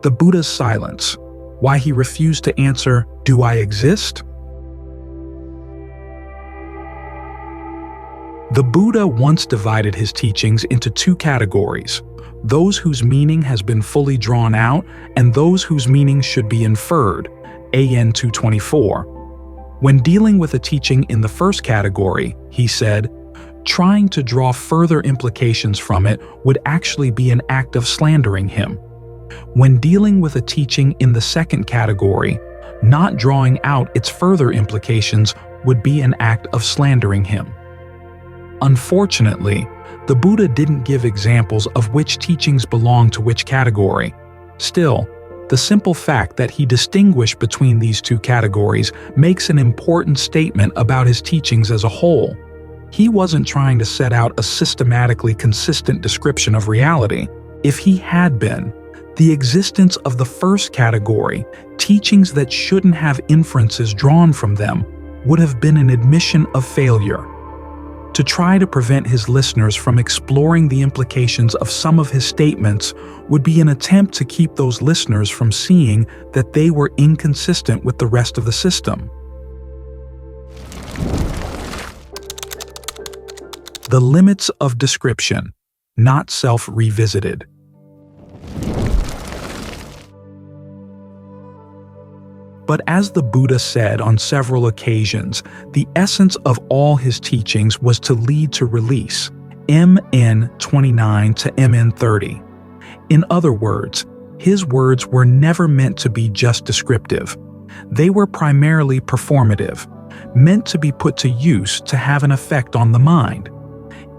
The Buddha's silence. Why he refused to answer, "Do I exist?" The Buddha once divided his teachings into two categories: those whose meaning has been fully drawn out and those whose meaning should be inferred, AN 224. When dealing with a teaching in the first category, he said, trying to draw further implications from it would actually be an act of slandering him. When dealing with a teaching in the second category, not drawing out its further implications would be an act of slandering him. Unfortunately, the Buddha didn't give examples of which teachings belong to which category. Still, the simple fact that he distinguished between these two categories makes an important statement about his teachings as a whole. He wasn't trying to set out a systematically consistent description of reality. If he had been, the existence of the first category, teachings that shouldn't have inferences drawn from them, would have been an admission of failure. To try to prevent his listeners from exploring the implications of some of his statements would be an attempt to keep those listeners from seeing that they were inconsistent with the rest of the system. The limits of description, not self-revisited. But as the Buddha said on several occasions, the essence of all his teachings was to lead to release, MN 29 to MN 30. In other words, his words were never meant to be just descriptive. They were primarily performative, meant to be put to use to have an effect on the mind.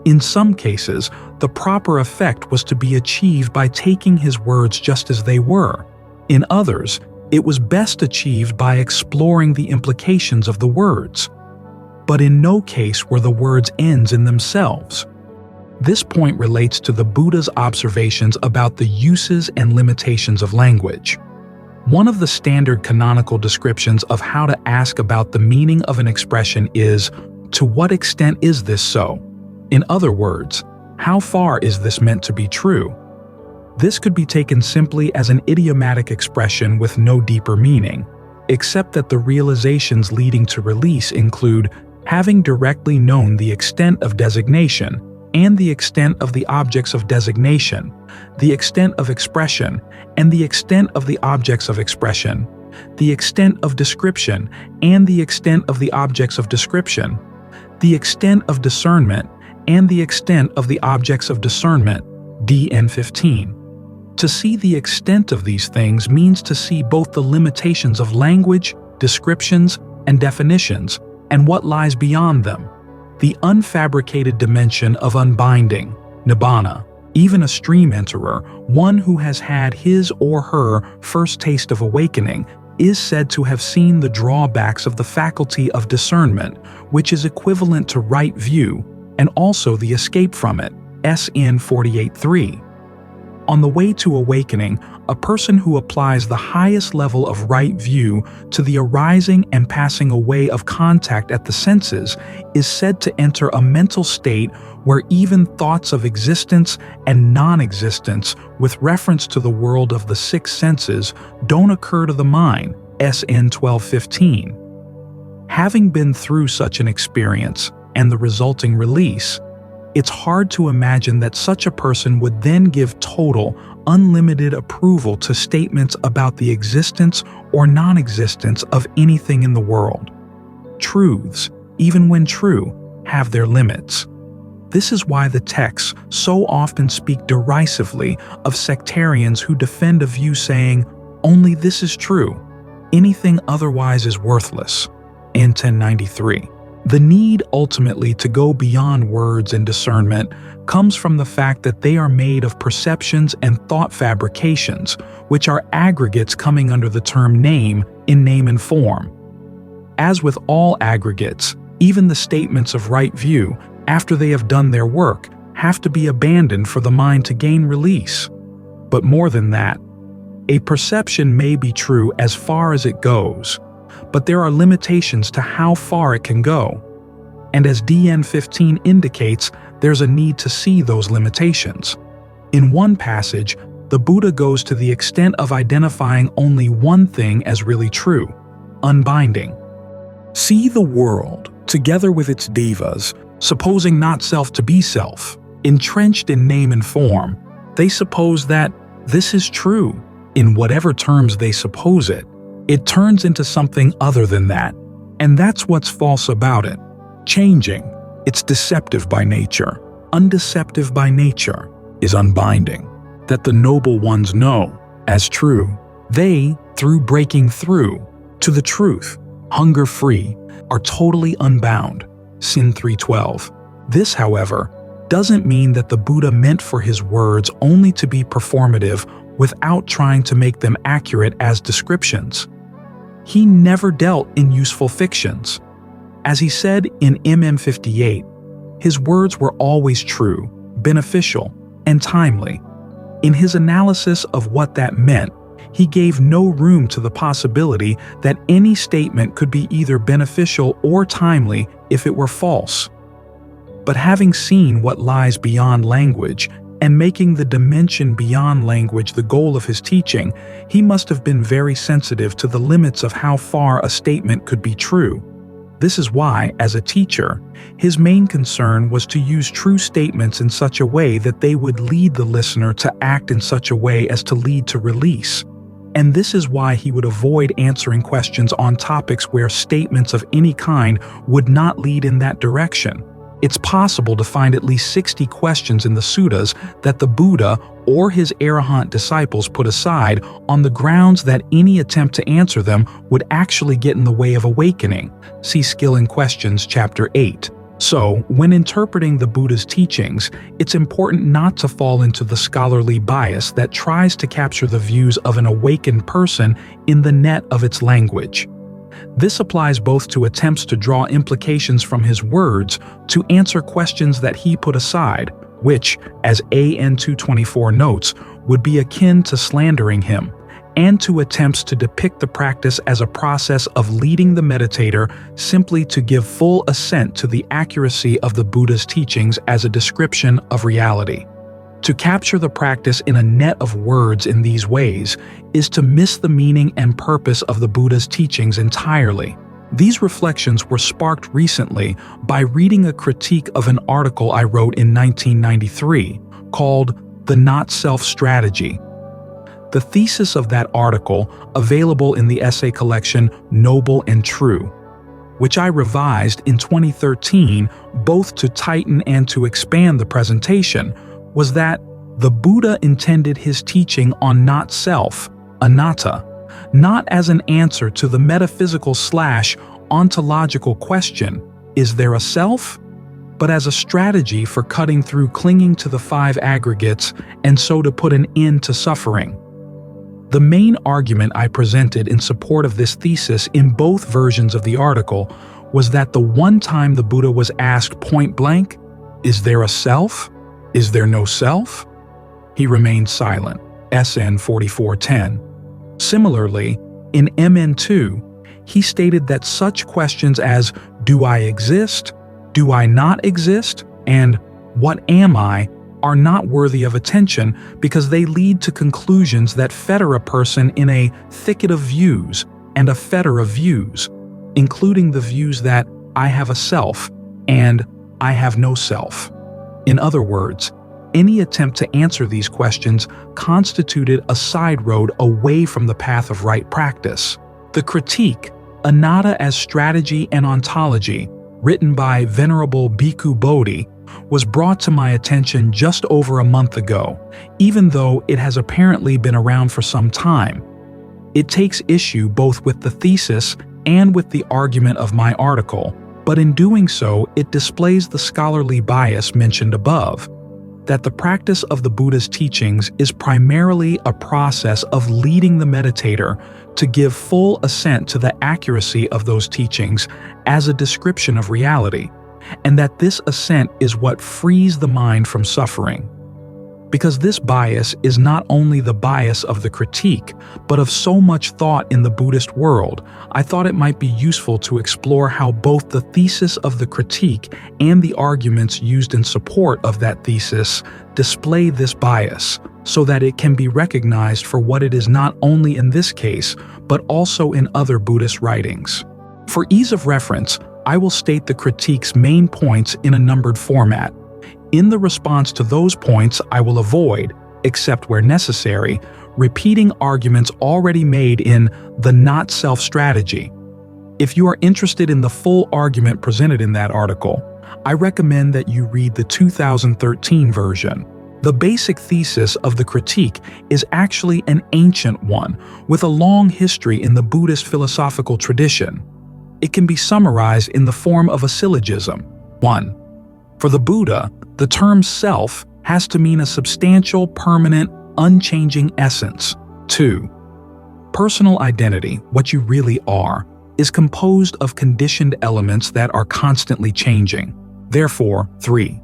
In some cases, the proper effect was to be achieved by taking his words just as they were. In others, it was best achieved by exploring the implications of the words. But in no case were the words ends in themselves. This point relates to the Buddha's observations about the uses and limitations of language. One of the standard canonical descriptions of how to ask about the meaning of an expression is, to what extent is this so? In other words, how far is this meant to be true? This could be taken simply as an idiomatic expression with no deeper meaning, except that the realizations leading to release include having directly known the extent of designation and the extent of the objects of designation, the extent of expression and the extent of the objects of expression, the extent of description and the extent of the objects of description, the extent of discernment and the extent of the objects of discernment, DN 15. To see the extent of these things means to see both the limitations of language, descriptions, and definitions, and what lies beyond them. The unfabricated dimension of unbinding, nibbana. Even a stream enterer, one who has had his or her first taste of awakening, is said to have seen the drawbacks of the faculty of discernment, which is equivalent to right view, and also the escape from it, SN 48.3. On the way to awakening, a person who applies the highest level of right view to the arising and passing away of contact at the senses is said to enter a mental state where even thoughts of existence and non-existence with reference to the world of the six senses don't occur to the mind, SN 1215. Having been through such an experience and the resulting release, it's hard to imagine that such a person would then give total, unlimited approval to statements about the existence or non-existence of anything in the world. Truths, even when true, have their limits. This is why the texts so often speak derisively of sectarians who defend a view saying, "Only this is true. Anything otherwise is worthless." In 1093. The need ultimately to go beyond words and discernment comes from the fact that they are made of perceptions and thought fabrications, which are aggregates coming under the term name in name and form. As with all aggregates, even the statements of right view, after they have done their work, have to be abandoned for the mind to gain release. But more than that, a perception may be true as far as it goes, but there are limitations to how far it can go. And as DN 15 indicates, there's a need to see those limitations. In one passage, the Buddha goes to the extent of identifying only one thing as really true: unbinding. See the world, together with its devas, supposing not self to be self, entrenched in name and form. They suppose that this is true. In whatever terms they suppose it, it turns into something other than that. And that's what's false about it. Changing, it's deceptive by nature. Undeceptive by nature is unbinding. That the noble ones know as true. They, through breaking through to the truth, hunger-free, are totally unbound. Sin 3:12. This, however, doesn't mean that the Buddha meant for his words only to be performative without trying to make them accurate as descriptions. He never dealt in useful fictions. As he said in MM58, his words were always true, beneficial, and timely. In his analysis of what that meant, he gave no room to the possibility that any statement could be either beneficial or timely if it were false. But having seen what lies beyond language, and making the dimension beyond language the goal of his teaching, he must have been very sensitive to the limits of how far a statement could be true. This is why, as a teacher, his main concern was to use true statements in such a way that they would lead the listener to act in such a way as to lead to release. And this is why he would avoid answering questions on topics where statements of any kind would not lead in that direction. It's possible to find at least 60 questions in the suttas that the Buddha or his arahant disciples put aside on the grounds that any attempt to answer them would actually get in the way of awakening. See Skill in Questions, Chapter 8. So, when interpreting the Buddha's teachings, it's important not to fall into the scholarly bias that tries to capture the views of an awakened person in the net of its language. This applies both to attempts to draw implications from his words to answer questions that he put aside, which, as AN 224 notes, would be akin to slandering him, and to attempts to depict the practice as a process of leading the meditator simply to give full assent to the accuracy of the Buddha's teachings as a description of reality. To capture the practice in a net of words in these ways is to miss the meaning and purpose of the Buddha's teachings entirely. These reflections were sparked recently by reading a critique of an article I wrote in 1993 called The Not-Self Strategy. The thesis of that article, available in the essay collection Noble and True, which I revised in 2013 both to tighten and to expand the presentation, was that the Buddha intended his teaching on not-self, Anattā, not as an answer to the metaphysical/ontological question, is there a self? But as a strategy for cutting through clinging to the five aggregates and so to put an end to suffering. The main argument I presented in support of this thesis in both versions of the article was that the one time the Buddha was asked point blank, "Is there a self? Is there no self?" he remained silent. SN 4410. Similarly, in MN2, he stated that such questions as "Do I exist?" "Do I not exist?" and "What am I?" are not worthy of attention because they lead to conclusions that fetter a person in a thicket of views and a fetter of views, including the views that "I have a self" and "I have no self." In other words, any attempt to answer these questions constituted a side road away from the path of right practice. The critique, Anattā as Strategy and Ontology, written by Venerable Bhikkhu Bodhi, was brought to my attention just over a month ago, even though it has apparently been around for some time. It takes issue both with the thesis and with the argument of my article, but in doing so, it displays the scholarly bias mentioned above, that the practice of the Buddha's teachings is primarily a process of leading the meditator to give full assent to the accuracy of those teachings as a description of reality, and that this assent is what frees the mind from suffering. Because this bias is not only the bias of the critique, but of so much thought in the Buddhist world, I thought it might be useful to explore how both the thesis of the critique and the arguments used in support of that thesis display this bias, so that it can be recognized for what it is not only in this case, but also in other Buddhist writings. For ease of reference, I will state the critique's main points in a numbered format. In the response to those points, I will avoid, except where necessary, repeating arguments already made in the not-self strategy. If you are interested in the full argument presented in that article, I recommend that you read the 2013 version. The basic thesis of the critique is actually an ancient one, with a long history in the Buddhist philosophical tradition. It can be summarized in the form of a syllogism. 1. For the Buddha, the term self has to mean a substantial, permanent, unchanging essence. 2. Personal identity, what you really are, is composed of conditioned elements that are constantly changing. Therefore, 3.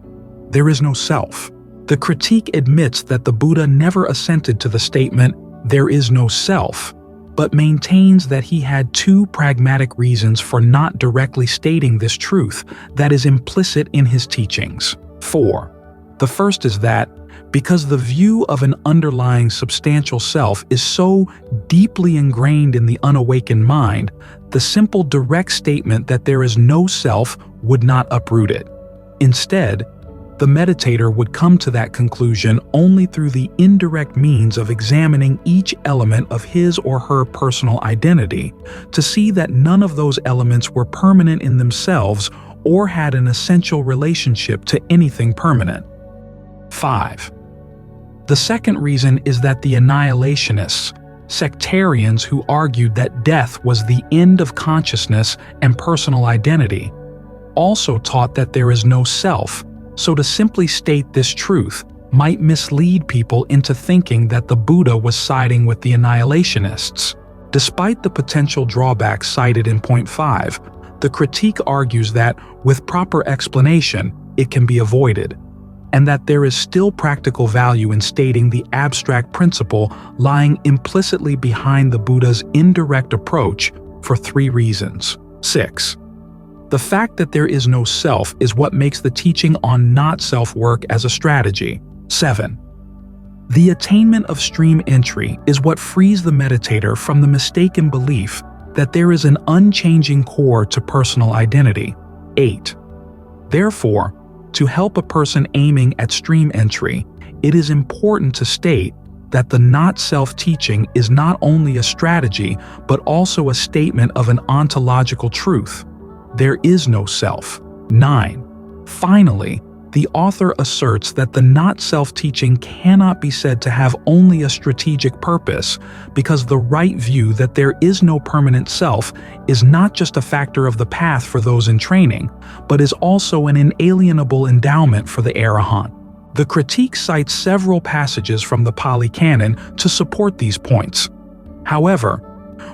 There is no self. The critique admits that the Buddha never assented to the statement, "there is no self," but maintains that he had two pragmatic reasons for not directly stating this truth that is implicit in his teachings. 4. The first is that, because the view of an underlying substantial self is so deeply ingrained in the unawakened mind, the simple direct statement that there is no self would not uproot it. Instead, the meditator would come to that conclusion only through the indirect means of examining each element of his or her personal identity to see that none of those elements were permanent in themselves or had an essential relationship to anything permanent. 5. The second reason is that the annihilationists, sectarians who argued that death was the end of consciousness and personal identity, also taught that there is no self. So to simply state this truth might mislead people into thinking that the Buddha was siding with the annihilationists. Despite the potential drawbacks cited in point 5, the critique argues that, with proper explanation, it can be avoided, and that there is still practical value in stating the abstract principle lying implicitly behind the Buddha's indirect approach for 3 reasons. 6. The fact that there is no self is what makes the teaching on not-self work as a strategy. 7. The attainment of stream entry is what frees the meditator from the mistaken belief that there is an unchanging core to personal identity. 8. Therefore, to help a person aiming at stream entry, it is important to state that the not-self teaching is not only a strategy but also a statement of an ontological truth. There is no self. 9. Finally, the author asserts that the not-self teaching cannot be said to have only a strategic purpose because the right view that there is no permanent self is not just a factor of the path for those in training, but is also an inalienable endowment for the arahant. The critique cites several passages from the Pāli Canon to support these points. However,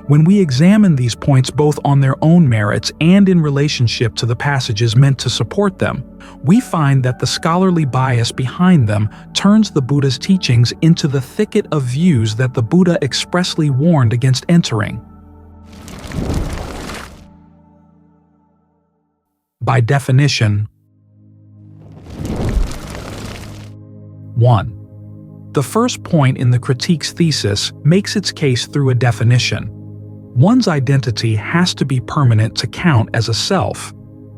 when we examine these points both on their own merits and in relationship to the passages meant to support them, we find that the scholarly bias behind them turns the Buddha's teachings into the thicket of views that the Buddha expressly warned against entering. By definition, 1. The first point in the critique's thesis makes its case through a definition. One's identity has to be permanent to count as a self.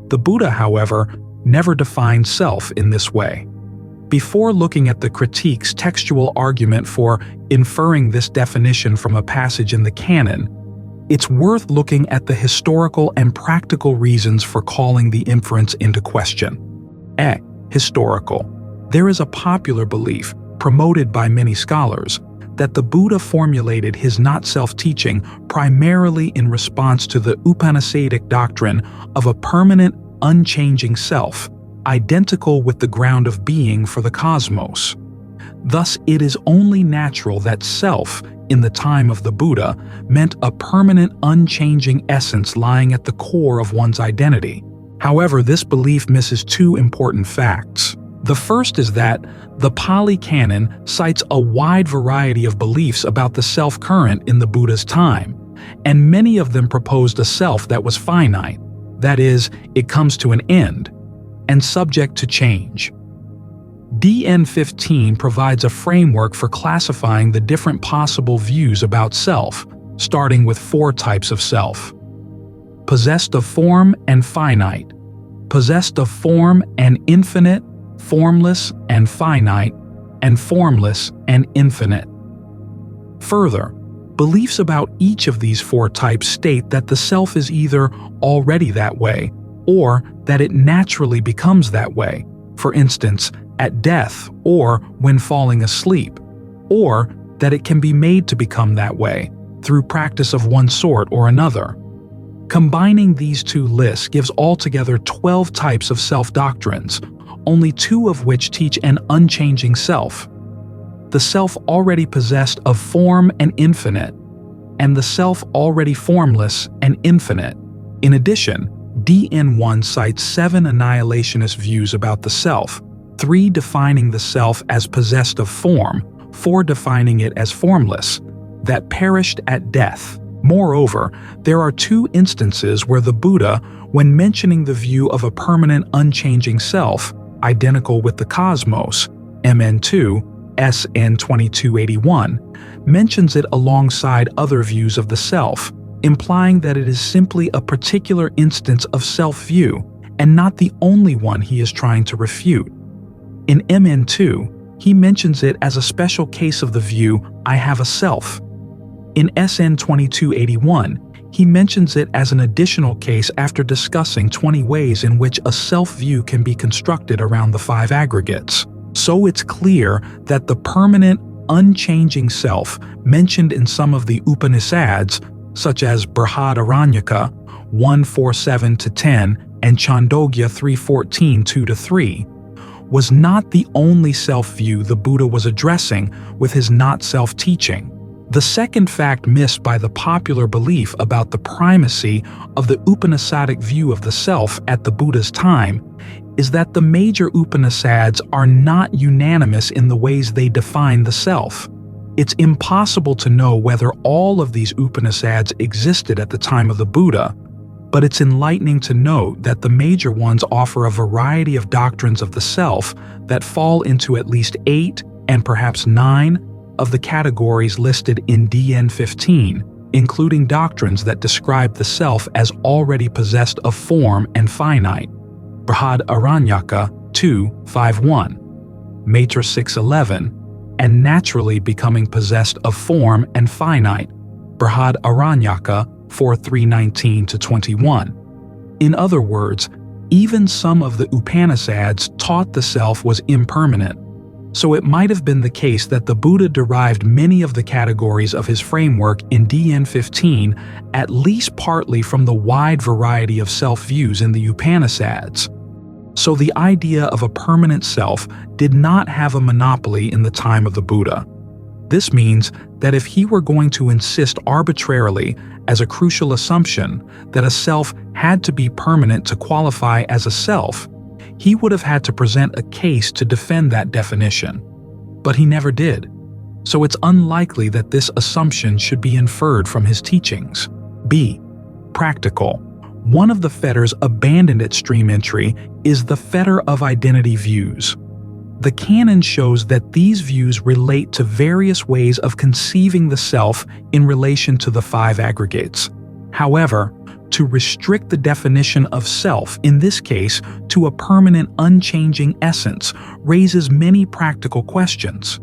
The Buddha, however, never defined self in this way. Before looking at the critique's textual argument for inferring this definition from a passage in the canon, it's worth looking at the historical and practical reasons for calling the inference into question. Historical. There is a popular belief, promoted by many scholars, that the Buddha formulated his not-self teaching primarily in response to the Upanishadic doctrine of a permanent, unchanging self, identical with the ground of being for the cosmos. Thus, it is only natural that self, in the time of the Buddha, meant a permanent, unchanging essence lying at the core of one's identity. However, this belief misses 2 important facts. The first is that the Pāli Canon cites a wide variety of beliefs about the self current in the Buddha's time, and many of them proposed a self that was finite, that is, it comes to an end, and subject to change. DN 15 provides a framework for classifying the different possible views about self, starting with 4 types of self: possessed of form and finite, possessed of form and infinite, formless and finite, and formless and infinite. Further, beliefs about each of these 4 types state that the self is either already that way or that it naturally becomes that way, for instance, at death or when falling asleep, or that it can be made to become that way through practice of one sort or another. Combining these 2 lists gives altogether 12 types of self-doctrines, only 2 of which teach an unchanging self: the self already possessed of form and infinite, and the self already formless and infinite. In addition, DN1 cites 7 annihilationist views about the self, 3 defining the self as possessed of form, 4 defining it as formless, that perished at death. Moreover, there are 2 instances where the Buddha, when mentioning the view of a permanent unchanging self, identical with the cosmos, MN2, SN 2281, mentions it alongside other views of the self, implying that it is simply a particular instance of self-view and not the only one he is trying to refute. In MN2, he mentions it as a special case of the view, I have a self. In SN 2281, he mentions it as an additional case after discussing 20 ways in which a self-view can be constructed around the 5 aggregates. So it's clear that the permanent, unchanging self mentioned in some of the Upanishads, such as Brihadaranyaka 1:4-10 and Chandogya 3:14 2-3, was not the only self-view the Buddha was addressing with his not-self teaching. The second fact missed by the popular belief about the primacy of the Upanishadic view of the self at the Buddha's time is that the major Upanishads are not unanimous in the ways they define the self. It's impossible to know whether all of these Upanishads existed at the time of the Buddha, but it's enlightening to note that the major ones offer a variety of doctrines of the self that fall into at least 8 and perhaps 9 of the categories listed in DN 15, including doctrines that describe the self as already possessed of form and finite, Brihadaranyaka 2:5-1, Maitre 6:11, and naturally becoming possessed of form and finite, Brihadaranyaka 4:3-19-21. In other words, even some of the Upanishads taught the self was impermanent, so it might have been the case that the Buddha derived many of the categories of his framework in DN 15 at least partly from the wide variety of self-views in the Upanishads. So the idea of a permanent self did not have a monopoly in the time of the Buddha. This means that if he were going to insist arbitrarily as a crucial assumption that a self had to be permanent to qualify as a self, he would have had to present a case to defend that definition. But he never did. So it's unlikely that this assumption should be inferred from his teachings. B. Practical. One of the fetters abandoned at stream entry is the fetter of identity views. The canon shows that these views relate to various ways of conceiving the self in relation to the 5 aggregates. However, to restrict the definition of self, in this case, to a permanent, unchanging essence, raises many practical questions.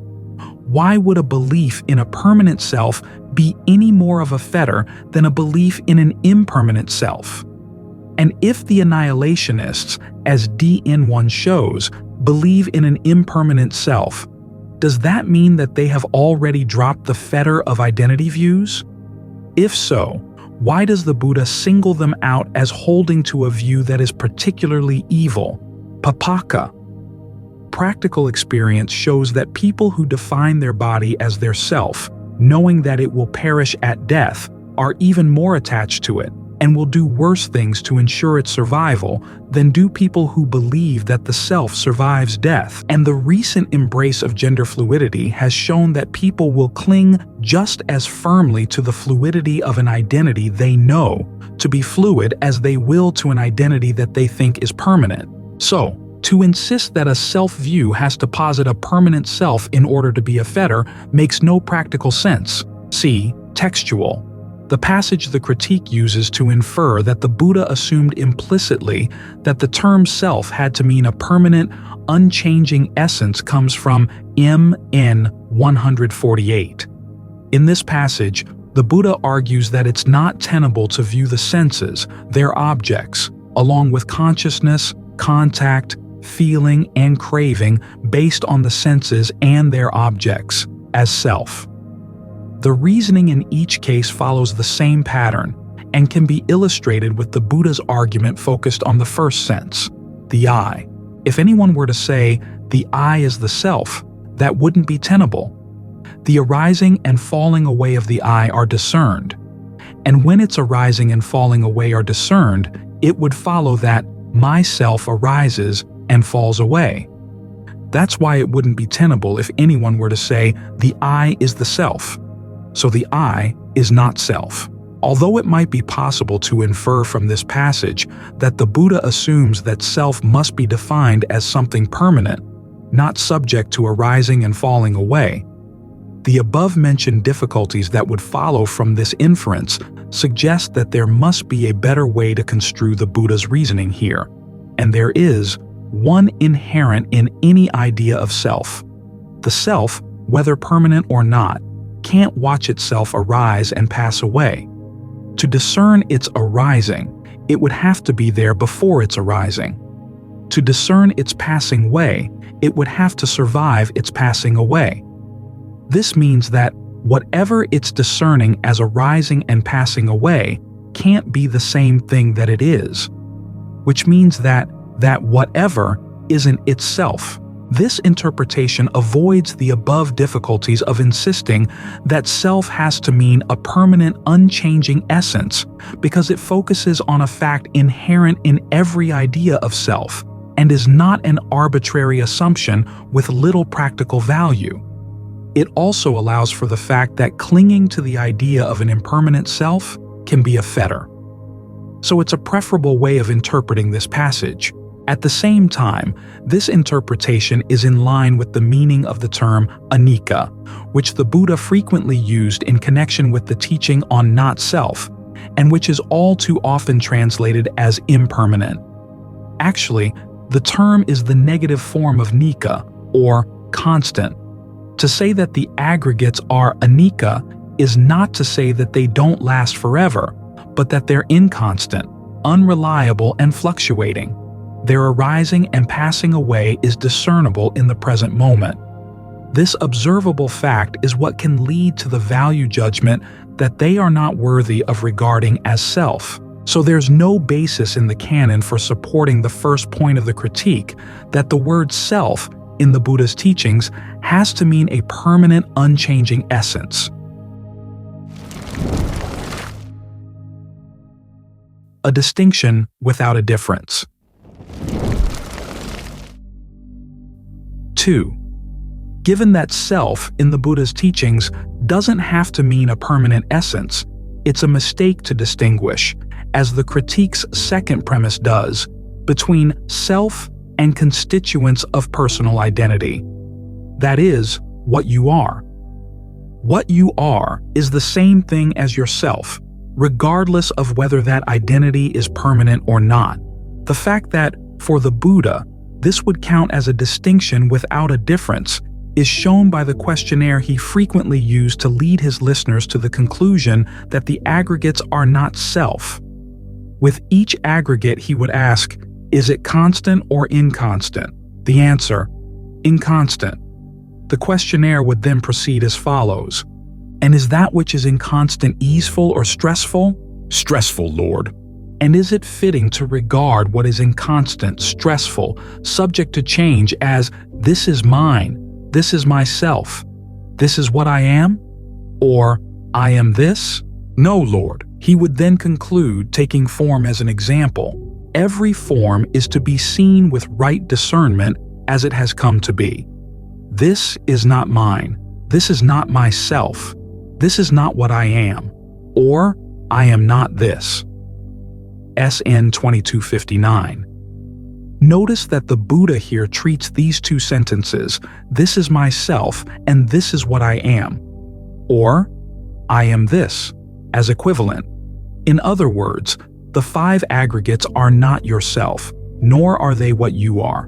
Why would a belief in a permanent self be any more of a fetter than a belief in an impermanent self? And if the annihilationists, as DN1 shows, believe in an impermanent self, does that mean that they have already dropped the fetter of identity views? If so, why does the Buddha single them out as holding to a view that is particularly evil, papaka? Practical experience shows that people who define their body as their self, knowing that it will perish at death, are even more attached to it, and will do worse things to ensure its survival than do people who believe that the self survives death. And the recent embrace of gender fluidity has shown that people will cling just as firmly to the fluidity of an identity they know to be fluid as they will to an identity that they think is permanent. So, to insist that a self-view has to posit a permanent self in order to be a fetter makes no practical sense. See textual. The passage the critique uses to infer that the Buddha assumed implicitly that the term self had to mean a permanent, unchanging essence comes from MN 148. In this passage, the Buddha argues that it's not tenable to view the senses, their objects, along with consciousness, contact, feeling, and craving based on the senses and their objects, as self. The reasoning in each case follows the same pattern and can be illustrated with the Buddha's argument focused on the first sense, the I. If anyone were to say, the I is the self, that wouldn't be tenable. The arising and falling away of the I are discerned, and when its arising and falling away are discerned, it would follow that myself arises and falls away. That's why it wouldn't be tenable if anyone were to say, the I is the self. So the I is not self. Although it might be possible to infer from this passage that the Buddha assumes that self must be defined as something permanent, not subject to arising and falling away, the above-mentioned difficulties that would follow from this inference suggest that there must be a better way to construe the Buddha's reasoning here, and there is one inherent in any idea of self. The self, whether permanent or not, can't watch itself arise and pass away. To discern its arising, it would have to be there before its arising. To discern its passing away, it would have to survive its passing away. This means that whatever it's discerning as arising and passing away can't be the same thing that it is, which means that whatever isn't itself. This interpretation avoids the above difficulties of insisting that self has to mean a permanent, unchanging essence because it focuses on a fact inherent in every idea of self and is not an arbitrary assumption with little practical value. It also allows for the fact that clinging to the idea of an impermanent self can be a fetter. So it's a preferable way of interpreting this passage. At the same time, this interpretation is in line with the meaning of the term anicca, which the Buddha frequently used in connection with the teaching on not self, and which is all too often translated as impermanent. Actually, the term is the negative form of nika, or constant. To say that the aggregates are anicca is not to say that they don't last forever, but that they're inconstant, unreliable, and fluctuating. Their arising and passing away is discernible in the present moment. This observable fact is what can lead to the value judgment that they are not worthy of regarding as self. So there's no basis in the canon for supporting the first point of the critique that the word self in the Buddha's teachings has to mean a permanent, unchanging essence. A distinction without a difference. 2. Given that self in the Buddha's teachings doesn't have to mean a permanent essence, it's a mistake to distinguish, as the critique's second premise does, between self and constituents of personal identity. That is, what you are. What you are is the same thing as yourself, regardless of whether that identity is permanent or not. The fact that, for the Buddha, this would count as a distinction without a difference is shown by the questionnaire he frequently used to lead his listeners to the conclusion that the aggregates are not self. With each aggregate he would ask, is it constant or inconstant? The answer, inconstant. The questionnaire would then proceed as follows. And is that which is inconstant easeful or stressful? Stressful, Lord. And is it fitting to regard what is inconstant, stressful, subject to change as, this is mine, this is myself, this is what I am? Or, I am this? No, Lord, He would then conclude, taking form as an example, every form is to be seen with right discernment as it has come to be. This is not mine. This is not myself. This is not what I am. Or, I am not this. SN 2259. Notice that the Buddha here treats these two sentences, this is myself and this is what I am, or I am this, as equivalent. In other words, the five aggregates are not yourself, nor are they what you are.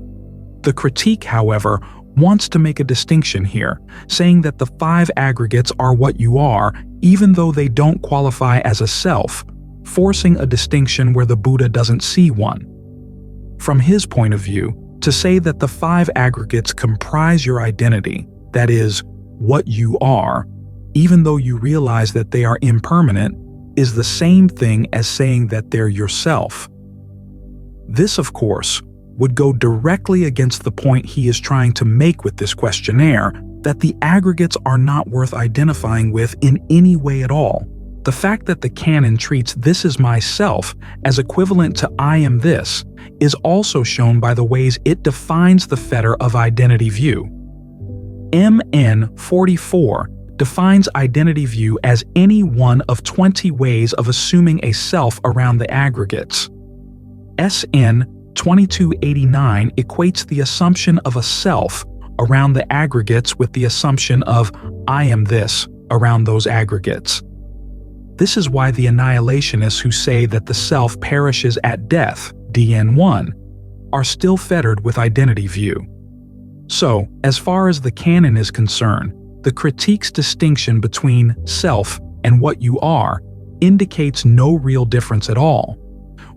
The critique, however, wants to make a distinction here, saying that the five aggregates are what you are, even though they don't qualify as a self, forcing a distinction where the Buddha doesn't see one. From his point of view, to say that the five aggregates comprise your identity, that is, what you are, even though you realize that they are impermanent, is the same thing as saying that they're yourself. This, of course, would go directly against the point he is trying to make with this questionnaire, that the aggregates are not worth identifying with in any way at all. The fact that the canon treats this is myself as equivalent to I am this is also shown by the ways it defines the fetter of identity view. MN 44 defines identity view as any one of 20 ways of assuming a self around the aggregates. SN 2289 equates the assumption of a self around the aggregates with the assumption of I am this around those aggregates. This is why the annihilationists who say that the self perishes at death, DN1, are still fettered with identity view. So, as far as the canon is concerned, the critique's distinction between self and what you are indicates no real difference at all.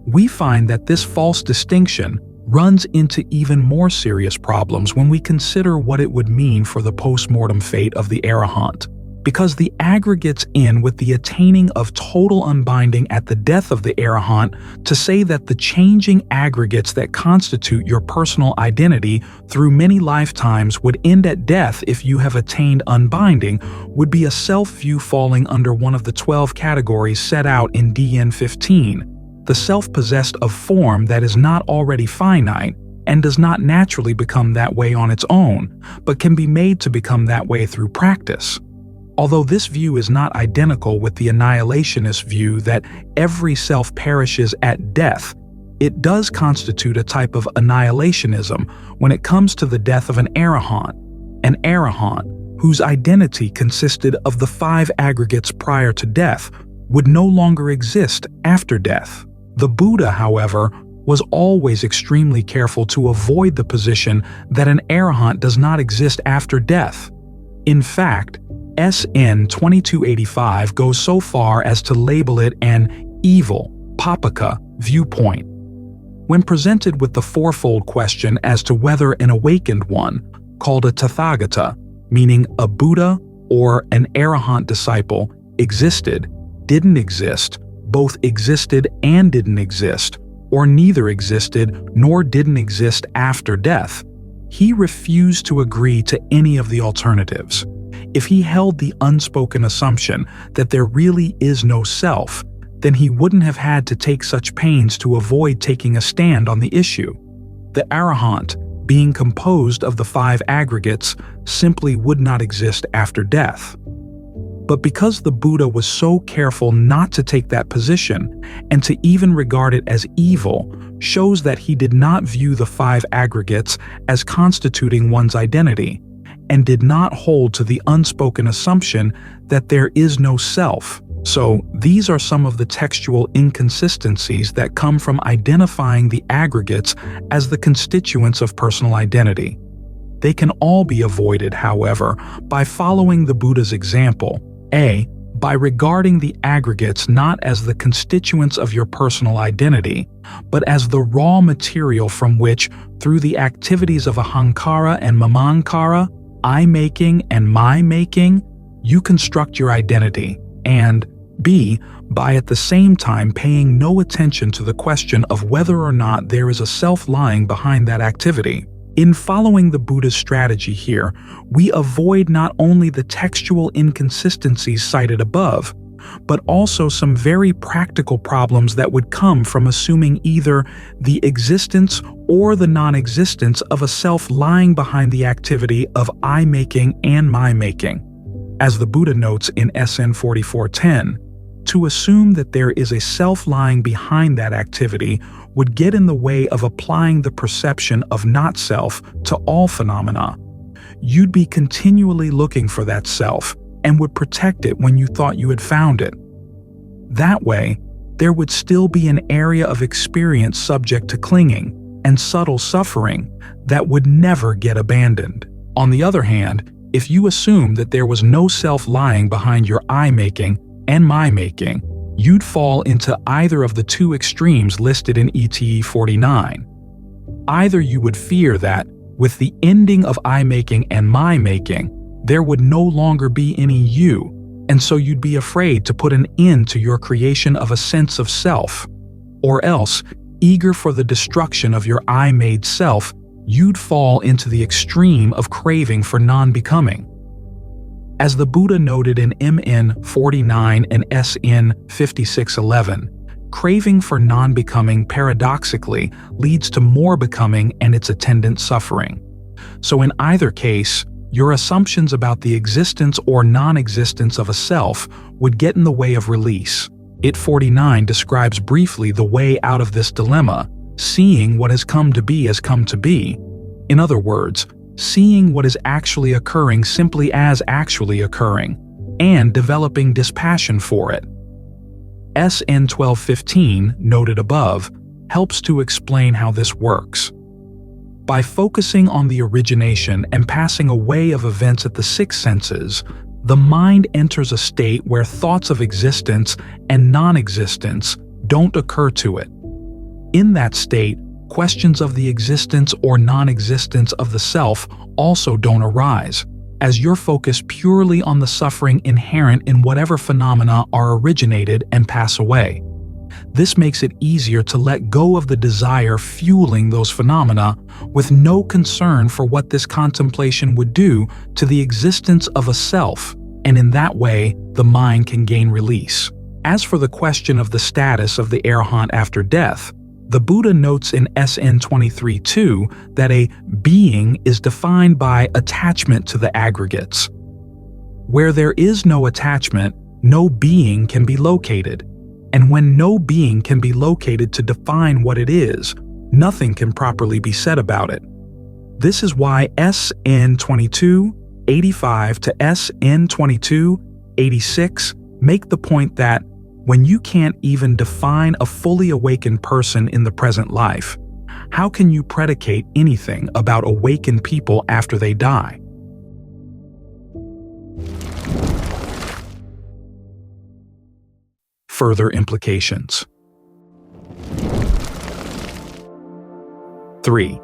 We find that this false distinction runs into even more serious problems when we consider what it would mean for the post-mortem fate of the arahant. Because the aggregates in with the attaining of total unbinding at the death of the arahant, to say that the changing aggregates that constitute your personal identity through many lifetimes would end at death if you have attained unbinding would be a self-view falling under one of the 12 categories set out in DN 15, the self possessed of form that is not already finite and does not naturally become that way on its own, but can be made to become that way through practice. Although this view is not identical with the annihilationist view that every self perishes at death, it does constitute a type of annihilationism when it comes to the death of an arahant whose identity consisted of the five aggregates prior to death, would no longer exist after death. The Buddha, however, was always extremely careful to avoid the position that an arahant does not exist after death. In fact, SN 2285 goes so far as to label it an evil, papaka, viewpoint. When presented with the fourfold question as to whether an awakened one, called a Tathagata, meaning a Buddha or an arahant disciple, existed, didn't exist, both existed and didn't exist, or neither existed nor didn't exist after death, he refused to agree to any of the alternatives. If he held the unspoken assumption that there really is no self, then he wouldn't have had to take such pains to avoid taking a stand on the issue. The arahant, being composed of the five aggregates, simply would not exist after death. But because the Buddha was so careful not to take that position, and to even regard it as evil, shows that he did not view the five aggregates as constituting one's identity, and did not hold to the unspoken assumption that there is no self. So, these are some of the textual inconsistencies that come from identifying the aggregates as the constituents of personal identity. They can all be avoided, however, by following the Buddha's example. A. By regarding the aggregates not as the constituents of your personal identity, but as the raw material from which, through the activities of ahankara and mamankara, I-making and my-making, you construct your identity, and B. By at the same time paying no attention to the question of whether or not there is a self lying behind that activity. In following the Buddha's strategy here, we avoid not only the textual inconsistencies cited above, but also some very practical problems that would come from assuming either the existence or the non-existence of a self lying behind the activity of I-making and my-making. As the Buddha notes in SN 4410, to assume that there is a self lying behind that activity would get in the way of applying the perception of not-self to all phenomena. You'd be continually looking for that self and would protect it when you thought you had found it. That way, there would still be an area of experience subject to clinging and subtle suffering that would never get abandoned. On the other hand, if you assume that there was no self lying behind your I-making and my-making, you'd fall into either of the two extremes listed in ETE 49. Either you would fear that, with the ending of I-making and my-making, there would no longer be any you, and so you'd be afraid to put an end to your creation of a sense of self. Or else, eager for the destruction of your I-made self, you'd fall into the extreme of craving for non-becoming. As the Buddha noted in MN 49 and SN 5611, craving for non-becoming paradoxically leads to more becoming and its attendant suffering. So in either case, your assumptions about the existence or non-existence of a self would get in the way of release. IT 49 describes briefly the way out of this dilemma, seeing what has come to be as come to be. In other words, seeing what is actually occurring simply as actually occurring, and developing dispassion for it. SN 1215, noted above, helps to explain how this works. By focusing on the origination and passing away of events at the six senses, the mind enters a state where thoughts of existence and non-existence don't occur to it. In that state, questions of the existence or non-existence of the self also don't arise, as you're focused purely on the suffering inherent in whatever phenomena are originated and pass away. This makes it easier to let go of the desire fueling those phenomena with no concern for what this contemplation would do to the existence of a self, and in that way, the mind can gain release. As for the question of the status of the arahant after death, the Buddha notes in SN 23-2 that a being is defined by attachment to the aggregates. Where there is no attachment, no being can be located, and when no being can be located to define what it is, nothing can properly be said about it. This is why SN 22-85 to SN 22-86 make the point that when you can't even define a fully awakened person in the present life, how can you predicate anything about awakened people after they die? Further implications. 3.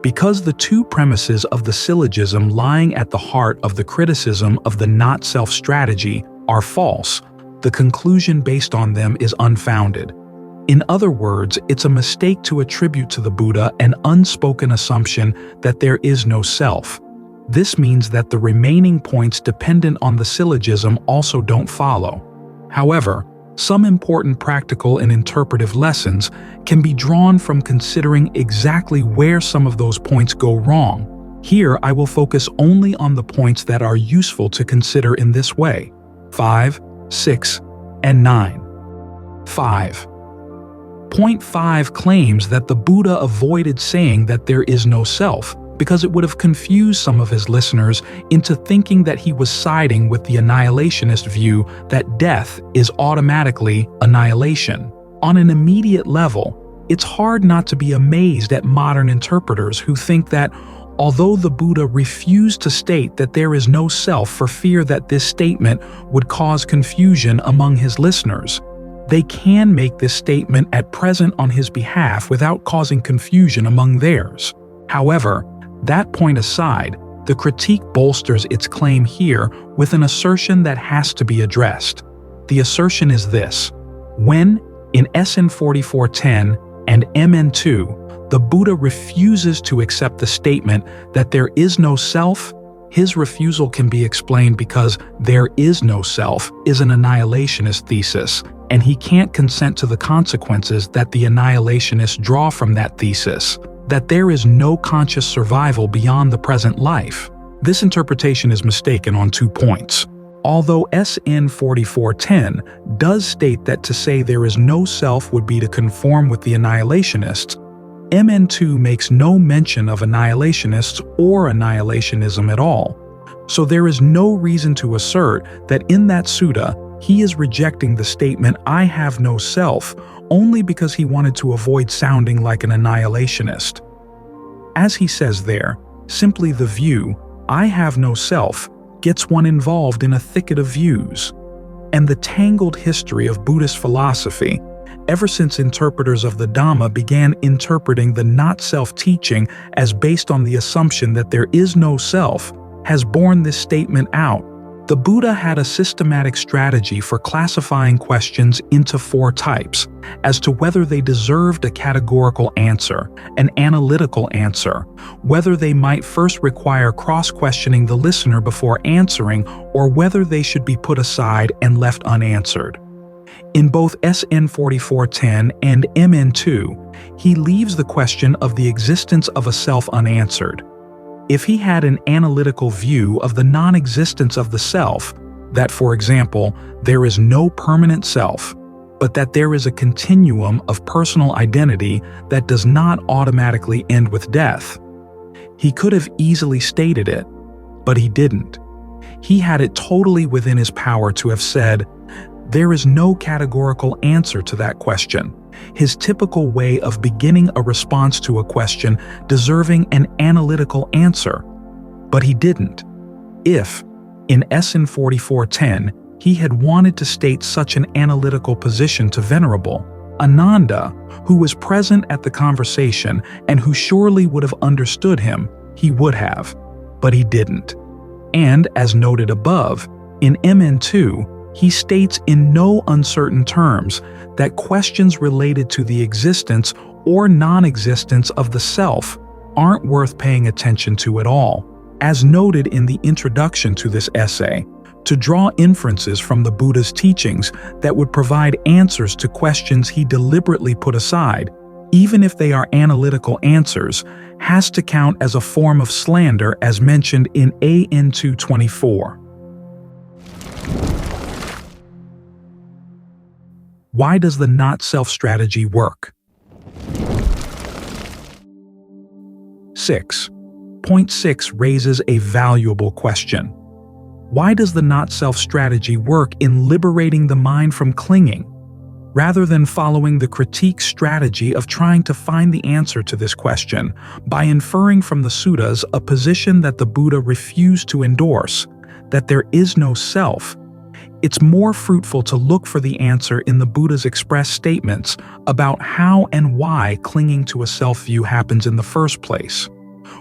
Because the two premises of the syllogism lying at the heart of the criticism of the not-self strategy are false, the conclusion based on them is unfounded. In other words, it's a mistake to attribute to the Buddha an unspoken assumption that there is no self. This means that the remaining points dependent on the syllogism also don't follow. However, some important practical and interpretive lessons can be drawn from considering exactly where some of those points go wrong. Here, I will focus only on the points that are useful to consider in this way: 5, 6, and 9. 5. Point 5 claims that the Buddha avoided saying that there is no self because it would have confused some of his listeners into thinking that he was siding with the annihilationist view that death is automatically annihilation. On an immediate level, it's hard not to be amazed at modern interpreters who think that although the Buddha refused to state that there is no self for fear that this statement would cause confusion among his listeners, they can make this statement at present on his behalf without causing confusion among theirs. However, that point aside, the critique bolsters its claim here with an assertion that has to be addressed. The assertion is this: when, in SN 4410 and MN2, the Buddha refuses to accept the statement that there is no self, His refusal can be explained because there is no self is an annihilationist thesis, and he can't consent to the consequences that the annihilationists draw from that thesis, that there is no conscious survival beyond the present life. This interpretation is mistaken on 2 points. Although SN 4410 does state that to say there is no self would be to conform with the annihilationists, MN2 makes no mention of annihilationists or annihilationism at all. So there is no reason to assert that in that sutta he is rejecting the statement "I have no self" only because he wanted to avoid sounding like an annihilationist. As he says there, simply the view "I have no self" gets one involved in a thicket of views. And the tangled history of Buddhist philosophy, ever since interpreters of the Dhamma began interpreting the not-self teaching as based on the assumption that there is no self, has borne this statement out. The Buddha had a systematic strategy for classifying questions into 4 types, as to whether they deserved a categorical answer, an analytical answer, whether they might first require cross-questioning the listener before answering, or whether they should be put aside and left unanswered. In both SN 4410 and MN2, he leaves the question of the existence of a self unanswered. If he had an analytical view of the non-existence of the self, that, for example, there is no permanent self, but that there is a continuum of personal identity that does not automatically end with death, he could have easily stated it, but he didn't. He had it totally within his power to have said, "There is no categorical answer to that question," his typical way of beginning a response to a question deserving an analytical answer. But he didn't. If, in SN 4410, he had wanted to state such an analytical position to Venerable Ananda, who was present at the conversation and who surely would have understood him, he would have. But he didn't. And, as noted above, in MN2, he states in no uncertain terms that questions related to the existence or non-existence of the self aren't worth paying attention to at all. As noted in the introduction to this essay, to draw inferences from the Buddha's teachings that would provide answers to questions he deliberately put aside, even if they are analytical answers, has to count as a form of slander as mentioned in AN 224. Why does the not-self strategy work? 6. Point 6 raises a valuable question. Why does the not-self strategy work in liberating the mind from clinging, rather than following the critique strategy of trying to find the answer to this question by inferring from the suttas a position that the Buddha refused to endorse, that there is no self? It's more fruitful to look for the answer in the Buddha's express statements about how and why clinging to a self-view happens in the first place.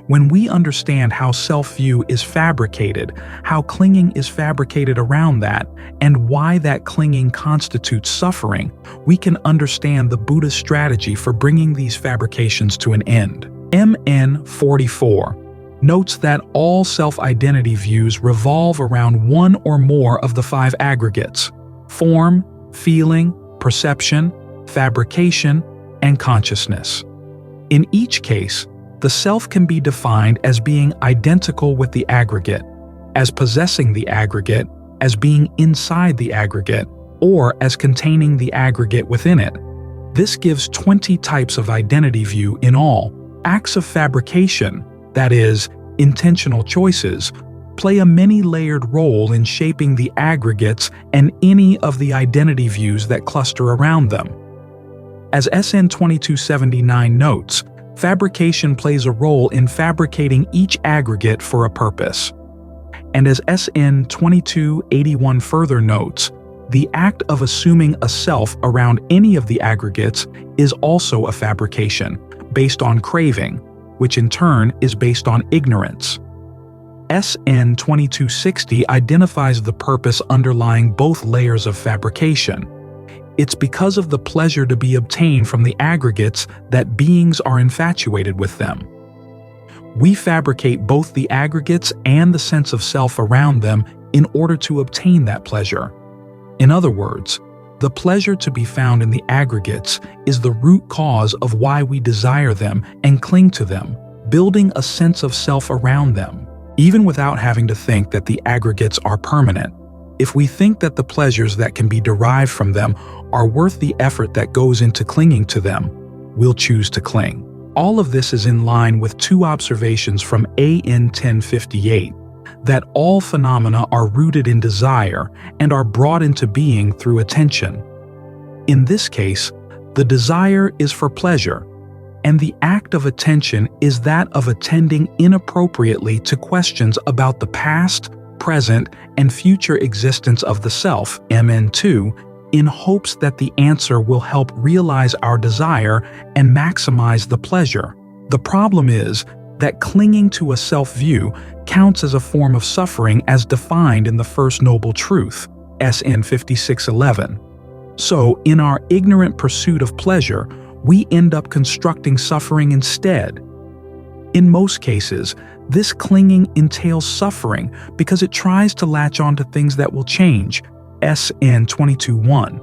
When we understand how self-view is fabricated, how clinging is fabricated around that, and why that clinging constitutes suffering, we can understand the Buddha's strategy for bringing these fabrications to an end. MN 44 notes that all self-identity views revolve around one or more of the 5 aggregates: form, feeling, perception, fabrication, and consciousness. In each case, the self can be defined as being identical with the aggregate, as possessing the aggregate, as being inside the aggregate, or as containing the aggregate within it. This gives 20 types of identity view in all. Acts of fabrication, that is, intentional choices, play a many-layered role in shaping the aggregates and any of the identity views that cluster around them. As SN 2279 notes, fabrication plays a role in fabricating each aggregate for a purpose. And as SN 2281 further notes, the act of assuming a self around any of the aggregates is also a fabrication, based on craving, which in turn is based on ignorance. SN 2260 identifies the purpose underlying both layers of fabrication. It's because of the pleasure to be obtained from the aggregates that beings are infatuated with them. We fabricate both the aggregates and the sense of self around them in order to obtain that pleasure. In other words, the pleasure to be found in the aggregates is the root cause of why we desire them and cling to them, building a sense of self around them, even without having to think that the aggregates are permanent. If we think that the pleasures that can be derived from them are worth the effort that goes into clinging to them, we'll choose to cling. All of this is in line with two observations from AN 1058, that all phenomena are rooted in desire and are brought into being through attention. In this case, the desire is for pleasure, and the act of attention is that of attending inappropriately to questions about the past, present, and future existence of the self, MN2, in hopes that the answer will help realize our desire and maximize the pleasure. The problem is that clinging to a self-view counts as a form of suffering as defined in the First Noble Truth, SN 5611. So, in our ignorant pursuit of pleasure, we end up constructing suffering instead. In most cases, this clinging entails suffering because it tries to latch on to things that will change, SN 22:1.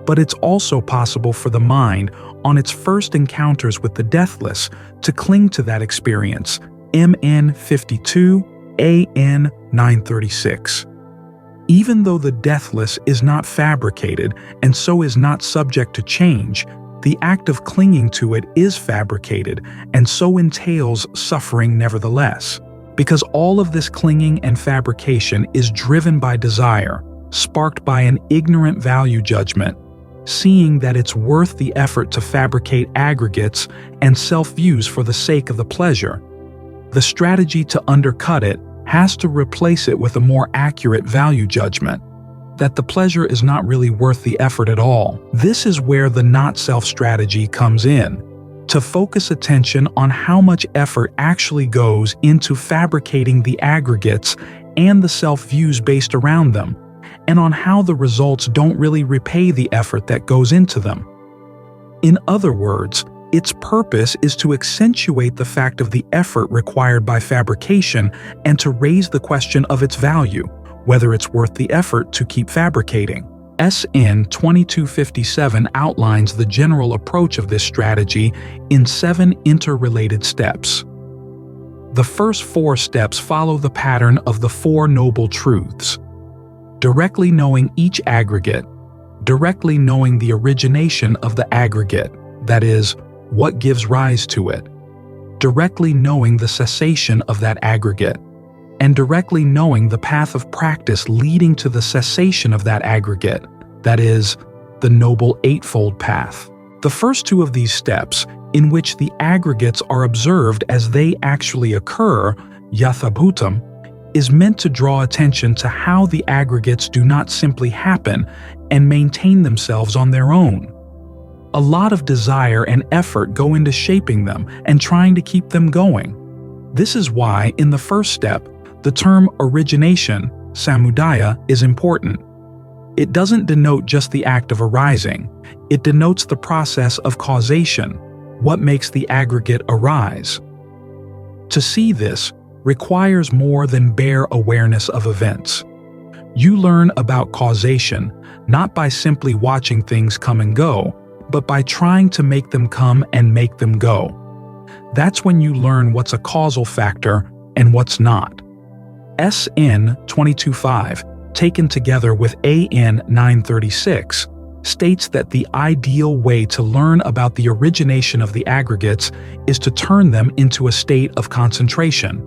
But it's also possible for the mind, on its first encounters with the deathless, to cling to that experience, MN 52, AN 936. Even though the deathless is not fabricated and so is not subject to change, the act of clinging to it is fabricated and so entails suffering nevertheless. Because all of this clinging and fabrication is driven by desire, sparked by an ignorant value judgment, seeing that it's worth the effort to fabricate aggregates and self-views for the sake of the pleasure. The strategy to undercut it has to replace it with a more accurate value judgment, that the pleasure is not really worth the effort at all. This is where the not-self strategy comes in, to focus attention on how much effort actually goes into fabricating the aggregates and the self-views based around them, and on how the results don't really repay the effort that goes into them. In other words, its purpose is to accentuate the fact of the effort required by fabrication and to raise the question of its value, whether it's worth the effort to keep fabricating. SN 2257 outlines the general approach of this strategy in 7 interrelated steps. The first 4 steps follow the pattern of the 4 Noble Truths. Directly knowing each aggregate, directly knowing the origination of the aggregate, that is, what gives rise to it, directly knowing the cessation of that aggregate, and directly knowing the path of practice leading to the cessation of that aggregate, that is, the Noble Eightfold Path. The first 2 of these steps, in which the aggregates are observed as they actually occur, yathabhutam, is meant to draw attention to how the aggregates do not simply happen and maintain themselves on their own. A lot of desire and effort go into shaping them and trying to keep them going. This is why, in the first step, the term origination, samudaya, is important. It doesn't denote just the act of arising, it denotes the process of causation, what makes the aggregate arise. To see this requires more than bare awareness of events. You learn about causation not by simply watching things come and go, but by trying to make them come and make them go. That's when you learn what's a causal factor and what's not. SN 225, taken together with AN 936, states that the ideal way to learn about the origination of the aggregates is to turn them into a state of concentration.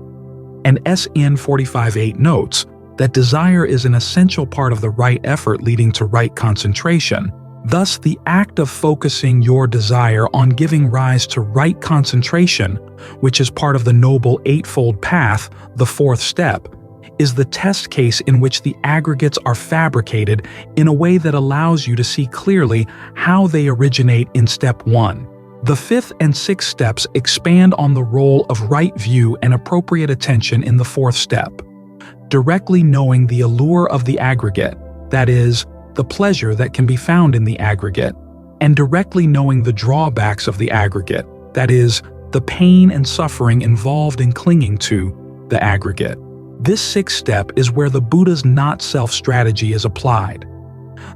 And SN 45.8 notes that desire is an essential part of the right effort leading to right concentration. Thus, the act of focusing your desire on giving rise to right concentration, which is part of the Noble Eightfold Path, the 4th step, is the test case in which the aggregates are fabricated in a way that allows you to see clearly how they originate in step 1. The 5th and 6th steps expand on the role of right view and appropriate attention in the 4th step. Directly knowing the allure of the aggregate, that is, the pleasure that can be found in the aggregate, and directly knowing the drawbacks of the aggregate, that is, the pain and suffering involved in clinging to the aggregate. This sixth step is where the Buddha's not-self strategy is applied.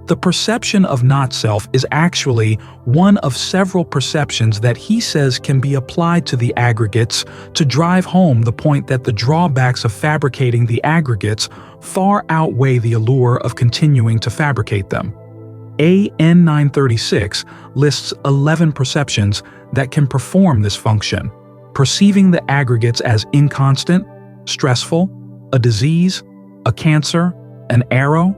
The perception of not-self is actually one of several perceptions that he says can be applied to the aggregates to drive home the point that the drawbacks of fabricating the aggregates far outweigh the allure of continuing to fabricate them. AN 936 lists 11 perceptions that can perform this function, perceiving the aggregates as inconstant, stressful, a disease, a cancer, an arrow,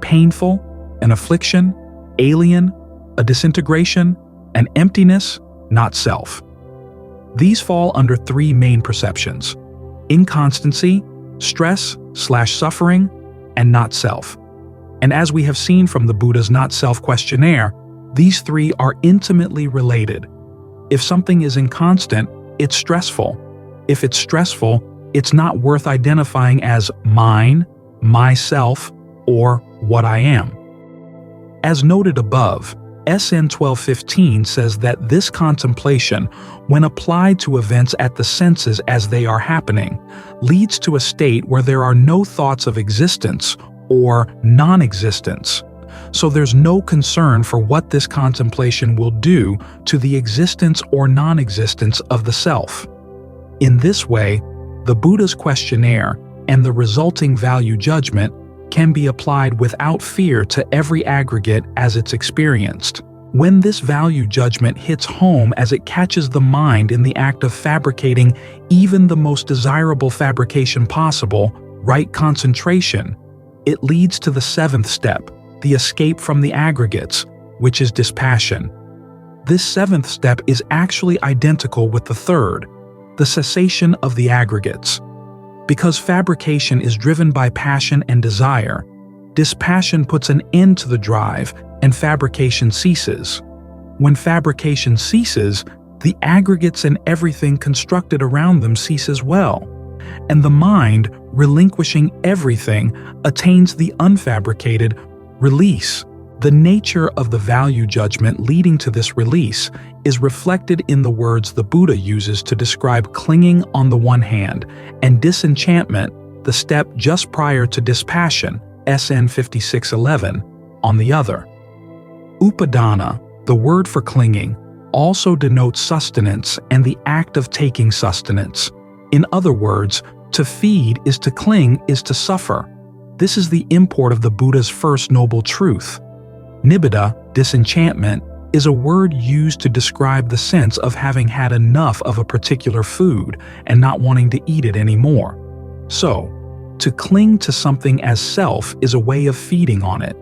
painful, an affliction, alien, a disintegration, an emptiness, not self. These fall under three main perceptions: inconstancy, stress/suffering, and not self. And as we have seen from the Buddha's not-self questionnaire, these three are intimately related. If something is inconstant, it's stressful. If it's stressful, it's not worth identifying as mine, myself, or what I am. As noted above, SN 1215 says that this contemplation, when applied to events at the senses as they are happening, leads to a state where there are no thoughts of existence or non-existence. So there's no concern for what this contemplation will do to the existence or non-existence of the self. In this way, the Buddha's questionnaire and the resulting value judgment can be applied without fear to every aggregate as it's experienced. When this value judgment hits home as it catches the mind in the act of fabricating even the most desirable fabrication possible, right concentration, it leads to the seventh step, the escape from the aggregates, which is dispassion. This seventh step is actually identical with the third, the cessation of the aggregates. Because fabrication is driven by passion and desire, dispassion puts an end to the drive and fabrication ceases. When fabrication ceases, the aggregates and everything constructed around them cease as well, and the mind, relinquishing everything, attains the unfabricated release. The nature of the value judgment leading to this release is reflected in the words the Buddha uses to describe clinging on the one hand and disenchantment, the step just prior to dispassion, SN 5611, on the other. Upadana, the word for clinging, also denotes sustenance and the act of taking sustenance. In other words, to feed is to cling is to suffer. This is the import of the Buddha's first noble truth. Nibbida, disenchantment, is a word used to describe the sense of having had enough of a particular food and not wanting to eat it anymore. So, to cling to something as self is a way of feeding on it.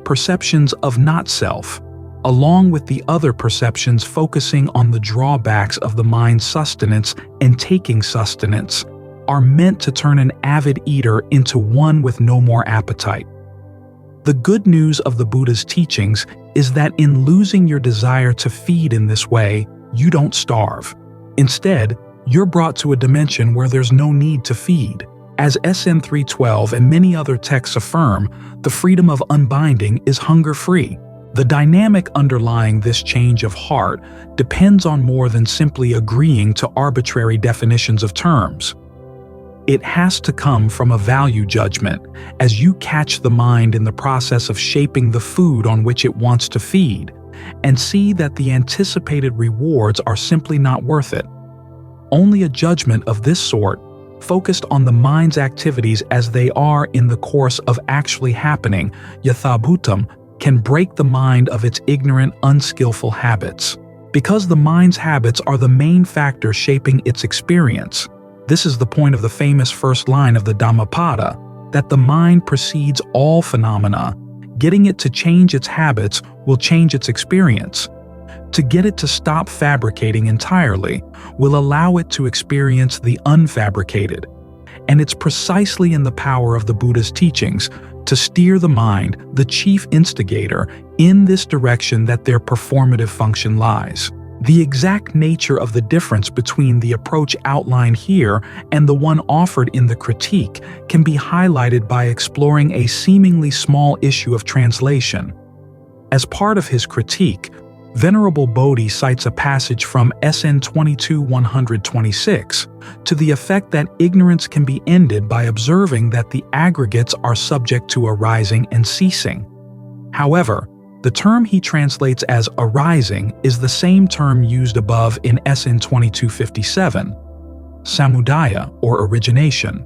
Perceptions of not self, along with the other perceptions focusing on the drawbacks of the mind's sustenance and taking sustenance, are meant to turn an avid eater into one with no more appetite. The good news of the Buddha's teachings is that in losing your desire to feed in this way, you don't starve. Instead, you're brought to a dimension where there's no need to feed. As SN 312 and many other texts affirm, the freedom of unbinding is hunger-free. The dynamic underlying this change of heart depends on more than simply agreeing to arbitrary definitions of terms. It has to come from a value judgment, as you catch the mind in the process of shaping the food on which it wants to feed, and see that the anticipated rewards are simply not worth it. Only a judgment of this sort, focused on the mind's activities as they are in the course of actually happening, yathabhutam, can break the mind of its ignorant, unskillful habits. Because the mind's habits are the main factor shaping its experience, this is the point of the famous first line of the Dhammapada, that the mind precedes all phenomena. Getting it to change its habits will change its experience. To get it to stop fabricating entirely will allow it to experience the unfabricated. And it's precisely in the power of the Buddha's teachings to steer the mind, the chief instigator, in this direction that their performative function lies. The exact nature of the difference between the approach outlined here and the one offered in the critique can be highlighted by exploring a seemingly small issue of translation. As part of his critique, Venerable Bodhi cites a passage from SN 22-126 to the effect that ignorance can be ended by observing that the aggregates are subject to arising and ceasing. However, the term he translates as arising is the same term used above in SN 2257, samudaya or origination.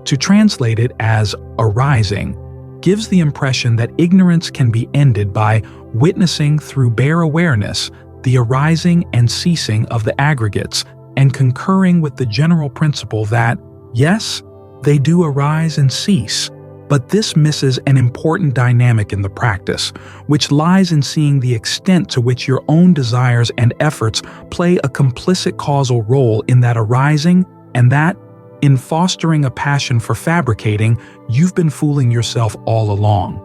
To translate it as arising gives the impression that ignorance can be ended by witnessing through bare awareness the arising and ceasing of the aggregates and concurring with the general principle that, yes, they do arise and cease, but this misses an important dynamic in the practice, which lies in seeing the extent to which your own desires and efforts play a complicit causal role in that arising, and that, in fostering a passion for fabricating, you've been fooling yourself all along.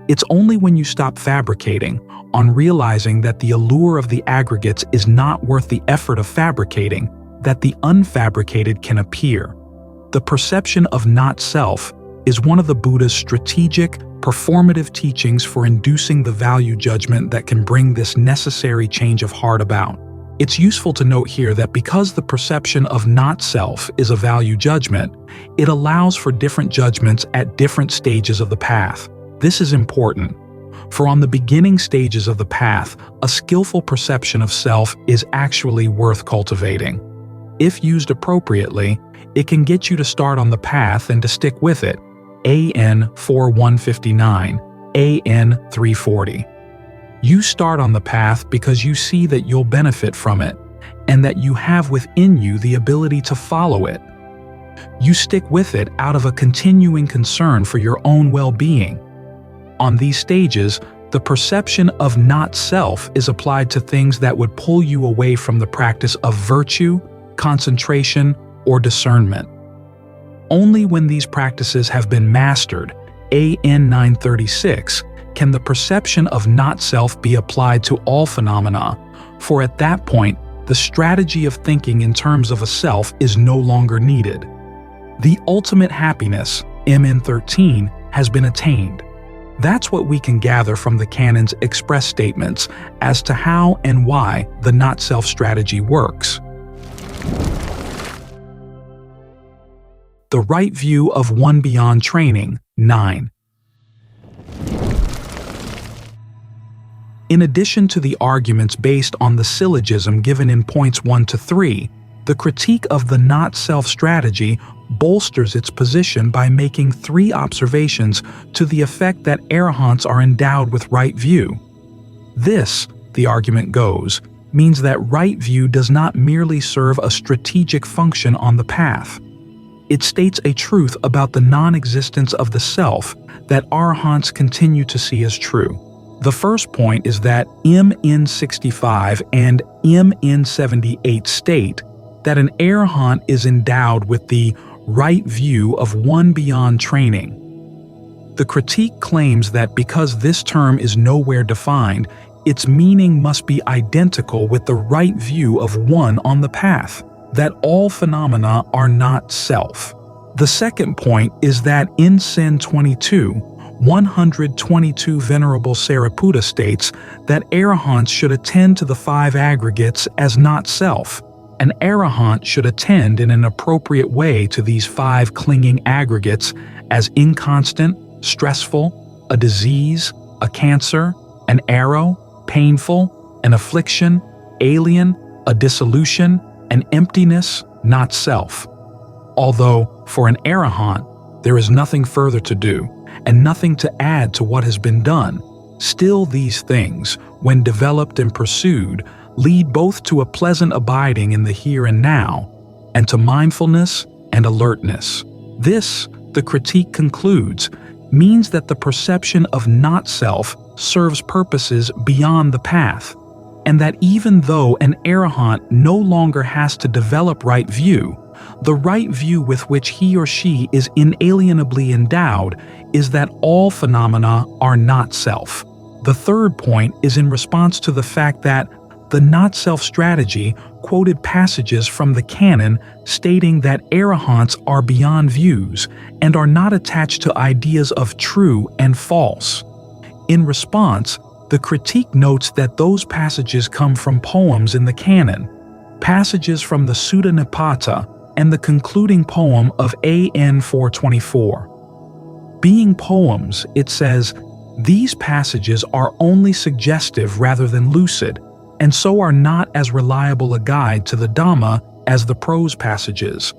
It's only when you stop fabricating, on realizing that the allure of the aggregates is not worth the effort of fabricating, that the unfabricated can appear. The perception of not-self is one of the Buddha's strategic, performative teachings for inducing the value judgment that can bring this necessary change of heart about. It's useful to note here that because the perception of not-self is a value judgment, it allows for different judgments at different stages of the path. This is important, for on the beginning stages of the path, a skillful perception of self is actually worth cultivating. If used appropriately, it can get you to start on the path and to stick with it. AN 4159, AN 340. You start on the path because you see that you'll benefit from it, and that you have within you the ability to follow it. You stick with it out of a continuing concern for your own well-being. On these stages, the perception of not-self is applied to things that would pull you away from the practice of virtue, concentration, or discernment. Only when these practices have been mastered, AN 936, can the perception of not-self be applied to all phenomena, for at that point, the strategy of thinking in terms of a self is no longer needed. The ultimate happiness, MN 13, has been attained. That's what we can gather from the Canon's express statements as to how and why the not-self strategy works. The right view of one beyond training, 9. In addition to the arguments based on the syllogism given in points 1 to 3, the critique of the not-self strategy bolsters its position by making 3 observations to the effect that arahants are endowed with right view. This, the argument goes, means that right view does not merely serve a strategic function on the path. It states a truth about the non-existence of the self that arahants continue to see as true. The first point is that MN 65 and MN 78 state that an arahant is endowed with the right view of one beyond training. The critique claims that because this term is nowhere defined, its meaning must be identical with the right view of one on the path, that all phenomena are not self. The second point is that in Sen 122, Venerable Sariputta states that arahants should attend to the 5 aggregates as not self. An arahant should attend in an appropriate way to these 5 clinging aggregates as inconstant, stressful, a disease, a cancer, an arrow, painful, an affliction, alien, a dissolution, an emptiness, not self. Although, for an arahant, there is nothing further to do, and nothing to add to what has been done, still these things, when developed and pursued, lead both to a pleasant abiding in the here and now, and to mindfulness and alertness. This, the critique concludes, means that the perception of not-self serves purposes beyond the path, and that even though an arahant no longer has to develop right view, the right view with which he or she is inalienably endowed is that all phenomena are not self. The third point is in response to the fact that the not-self strategy quoted passages from the Canon stating that arahants are beyond views and are not attached to ideas of true and false. In response, The critique notes that those passages come from poems in the canon, passages from the Sutta Nipata, and the concluding poem of AN 424. Being poems, it says, these passages are only suggestive rather than lucid, and so are not as reliable a guide to the Dhamma as the prose passages.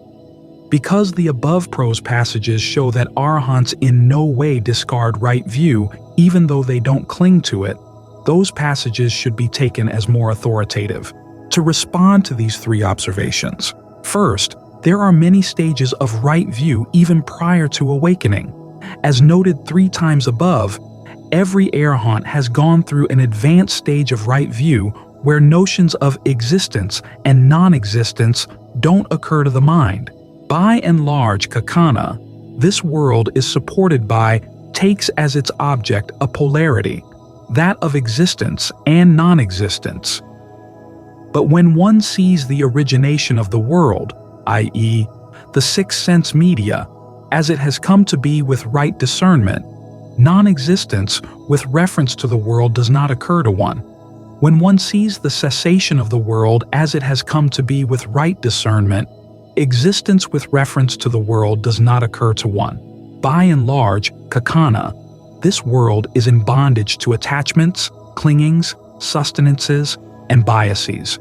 Because the above prose passages show that arahants in no way discard right view, even though they don't cling to it, those passages should be taken as more authoritative. To respond to these three observations, first, there are many stages of right view even prior to awakening. As noted 3 times above, every arahant has gone through an advanced stage of right view where notions of existence and non-existence don't occur to the mind. By and large, Kakana, this world is supported by, takes as its object a polarity, that of existence and non-existence. But when one sees the origination of the world, i.e., the six sense media, as it has come to be with right discernment, non-existence with reference to the world does not occur to one. When one sees the cessation of the world as it has come to be with right discernment, existence with reference to the world does not occur to one. By and large, Kakana, this world is in bondage to attachments, clingings, sustenances, and biases.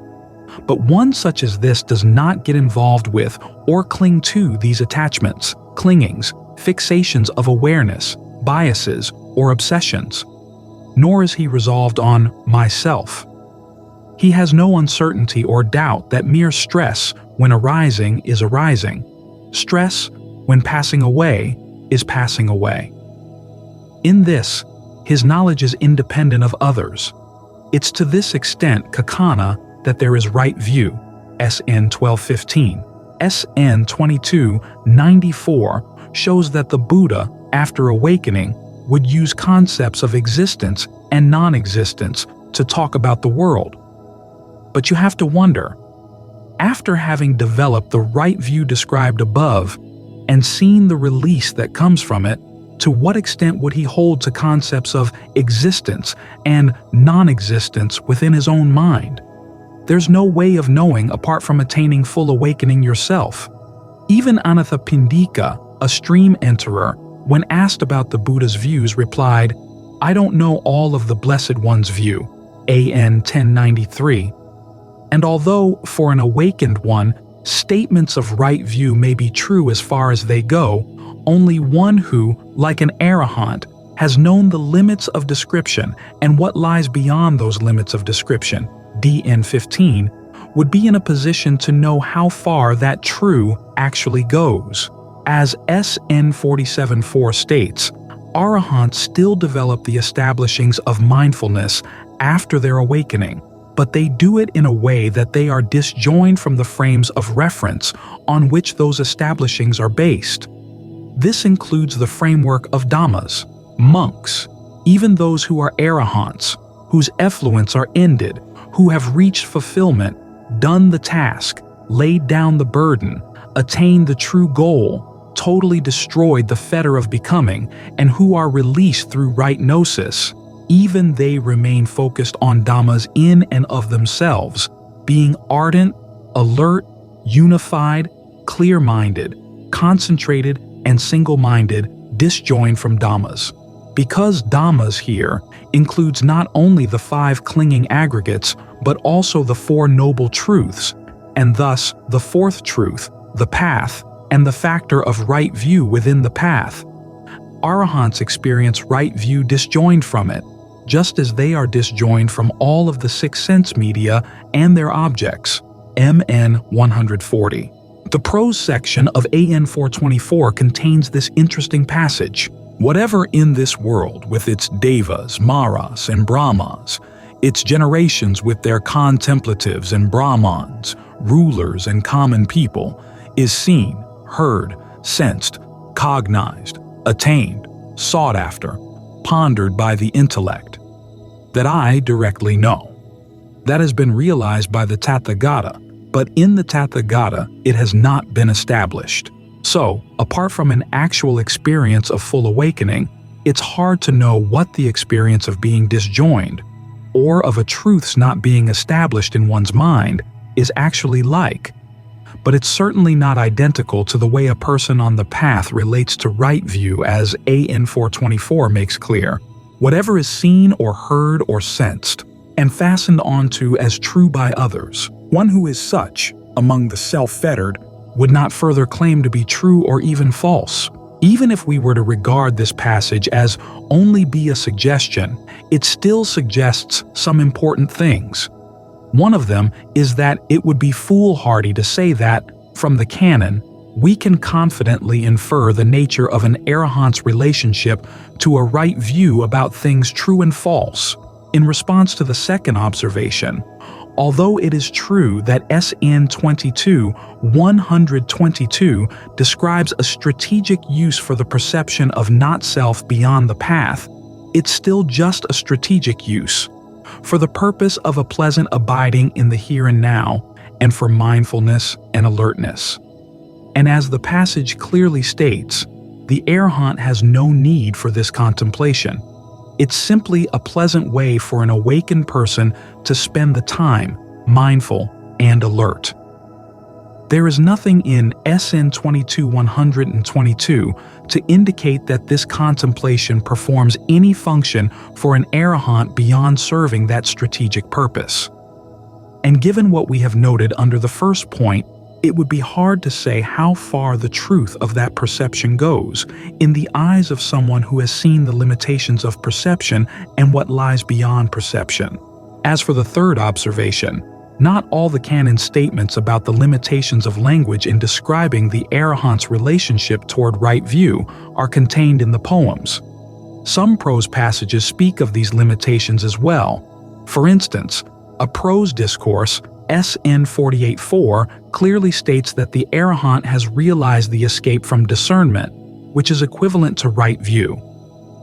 But one such as this does not get involved with or cling to these attachments, clingings, fixations of awareness, biases, or obsessions. Nor is he resolved on myself. He has no uncertainty or doubt that mere stress, when arising, is arising. Stress, when passing away, is passing away. In this, his knowledge is independent of others. It's to this extent, Kakana, that there is right view, SN 1215. SN 2294 shows that the Buddha, after awakening, would use concepts of existence and non-existence to talk about the world. But you have to wonder, after having developed the right view described above and seen the release that comes from it, to what extent would he hold to concepts of existence and non-existence within his own mind? There's no way of knowing apart from attaining full awakening yourself. Even Anattā, a stream enterer, when asked about the Buddha's views, replied, "I don't know all of the Blessed One's view," AN 1093. And although, for an awakened one, statements of right view may be true as far as they go, only one who, like an arahant, has known the limits of description and what lies beyond those limits of description, DN 15, would be in a position to know how far that true actually goes. As SN 47.4 states, arahants still develop the establishings of mindfulness after their awakening, but they do it in a way that they are disjoined from the frames of reference on which those establishings are based. This includes the framework of dhammas, monks, even those who are arahants, whose effluents are ended, who have reached fulfillment, done the task, laid down the burden, attained the true goal, totally destroyed the fetter of becoming, and who are released through right gnosis. Even they remain focused on dhammas in and of themselves, being ardent, alert, unified, clear-minded, concentrated, and single-minded, disjoined from dhammas. Because dhammas here includes not only the 5 clinging aggregates, but also the 4 noble truths, and thus the 4th truth, the path, and the factor of right view within the path. Arahants experience right view disjoined from it, just as they are disjoined from all of the 6 sense media and their objects, MN 140. The prose section of AN 424 contains this interesting passage. Whatever in this world with its devas, maras, and brahmas, its generations with their contemplatives and brahmans, rulers and common people, is seen, heard, sensed, cognized, attained, sought after, pondered by the intellect, that I directly know. That has been realized by the Tathagata, but in the Tathagata it has not been established. So, apart from an actual experience of full awakening, it's hard to know what the experience of being disjoined, or of a truth's not being established in one's mind, is actually like. But it's certainly not identical to the way a person on the path relates to right view, as AN 424 makes clear. Whatever is seen or heard or sensed, and fastened onto as true by others, one who is such, among the self-fettered, would not further claim to be true or even false. Even if we were to regard this passage as only be a suggestion, it still suggests some important things. One of them is that it would be foolhardy to say that, from the canon, we can confidently infer the nature of an arahant's relationship to a right view about things true and false. In response to the second observation, although it is true that SN 22-122 describes a strategic use for the perception of not-self beyond the path, it's still just a strategic use, for the purpose of a pleasant abiding in the here and now, and for mindfulness and alertness. And as the passage clearly states, the arahant has no need for this contemplation. It's simply a pleasant way for an awakened person to spend the time, mindful and alert. There is nothing in SN 22-122 to indicate that this contemplation performs any function for an arahant beyond serving that strategic purpose. And given what we have noted under the first point, it would be hard to say how far the truth of that perception goes in the eyes of someone who has seen the limitations of perception and what lies beyond perception. As for the third observation, not all the canon statements about the limitations of language in describing the arahant's relationship toward right view are contained in the poems. Some prose passages speak of these limitations as well. For instance, a prose discourse, SN 48-4, clearly states that the arahant has realized the escape from discernment, which is equivalent to right view.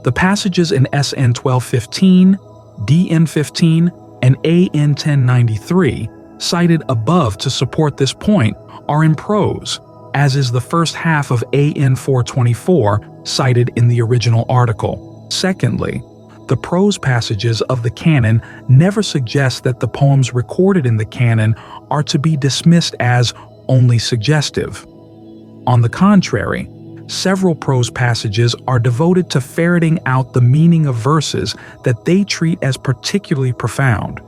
The passages in SN 12-15, DN 15, and AN 1093, cited above to support this point, are in prose, as is the first half of AN 424 cited in the original article. Secondly, the prose passages of the canon never suggest that the poems recorded in the canon are to be dismissed as only suggestive. On the contrary, several prose passages are devoted to ferreting out the meaning of verses that they treat as particularly profound.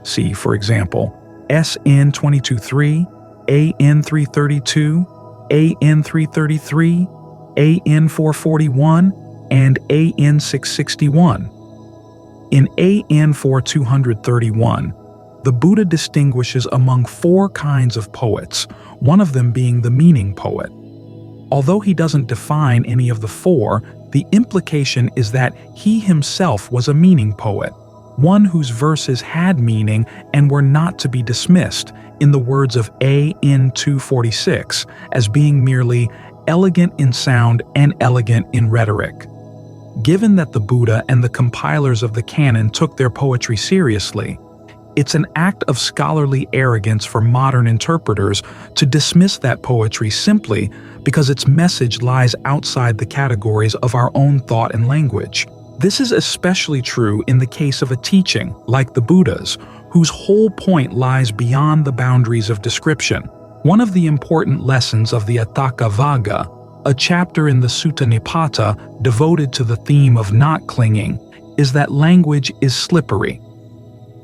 See, for example, SN 22-3, AN 332, AN 333, AN 441, and AN 661. In AN 4231, the Buddha distinguishes among four kinds of poets, one of them being the meaning poet. Although he doesn't define any of the four, the implication is that he himself was a meaning poet, one whose verses had meaning and were not to be dismissed, in the words of AN 246, as being merely elegant in sound and elegant in rhetoric. Given that the Buddha and the compilers of the canon took their poetry seriously, it's an act of scholarly arrogance for modern interpreters to dismiss that poetry simply because its message lies outside the categories of our own thought and language. This is especially true in the case of a teaching, like the Buddha's, whose whole point lies beyond the boundaries of description. One of the important lessons of the Vacchagotta, a chapter in the Sutta Nipata devoted to the theme of not clinging, is that language is slippery.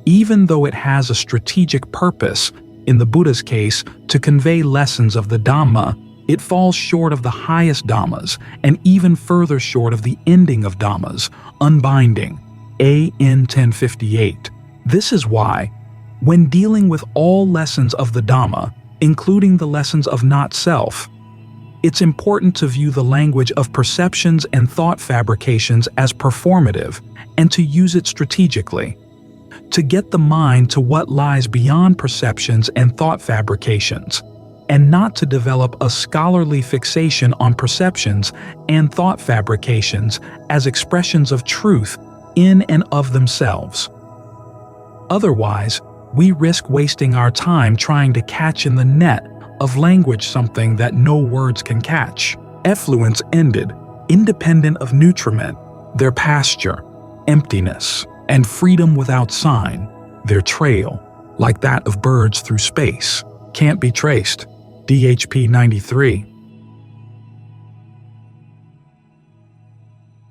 Even though it has a strategic purpose, in the Buddha's case, to convey lessons of the Dhamma, it falls short of the highest Dhammas and even further short of the ending of Dhammas, unbinding, AN 1058. This is why, when dealing with all lessons of the Dhamma, including the lessons of not-self, it's important to view the language of perceptions and thought fabrications as performative and to use it strategically, to get the mind to what lies beyond perceptions and thought fabrications, and not to develop a scholarly fixation on perceptions and thought fabrications as expressions of truth in and of themselves. Otherwise, we risk wasting our time trying to catch in the net of language something that no words can catch. Effluence ended, independent of nutriment, Their pasture, emptiness, and freedom without sign. Their trail, like that of birds through space, can't be traced. DHP 93.